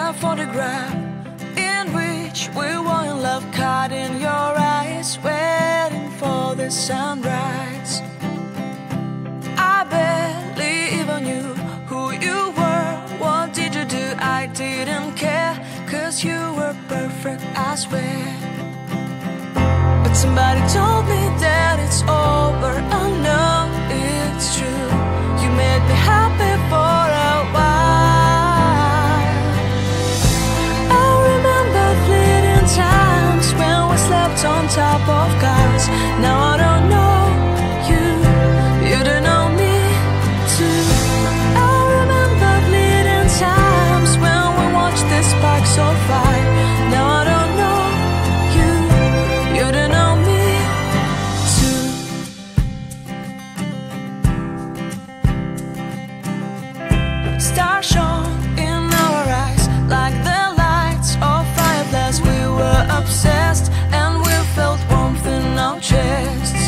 a photograph in which we were in love, caught in your eyes, waiting for the sunrise. I barely even knew who you were. What did you do? I didn't care, 'cause you were perfect, I swear. But somebody told me that it's over. I know it's true. You made me happy for a while. I remember fleeting times when we slept on top of cars. Now I don't know you, you don't know me too. I remember fleeting times when we watched the sparks so fire. Now I don't know you, you don't know me too. Stars shone in our eyes like the lights of fireplace. We were obsessed and we felt warmth in our chests.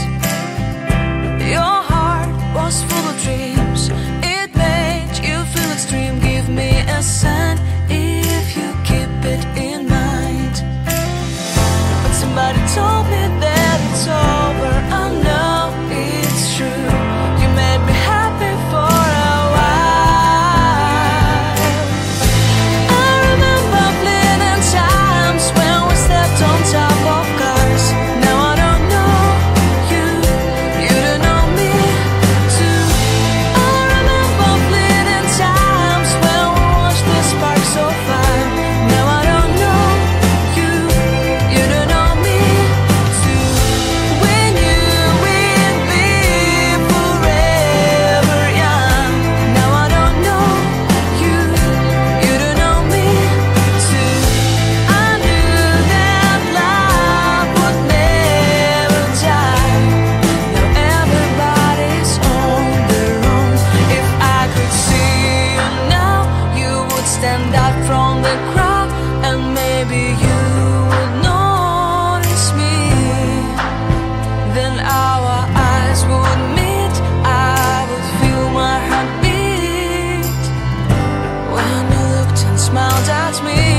Your heart was full of dreams, it made you feel extreme. Give me a sign if you keep it in mind. But somebody told me that it's over. I know it's true. You made me happy for a while. I remember fleeting times when we slept on top of cars. Now I don't know you, you don't know me too. I remember fleeting times when we watched the sparks so fire. Now I don't know you, you don't know me too. We knew we'd be forever young. Now I don't know you, you don't know me too. I knew that love would never die. Now everybody's on their own. If I could see you now, you would stand out from the crowd, and maybe you would notice me. Then our eyes would meet, I would feel my heart beat when you looked and smiled at me.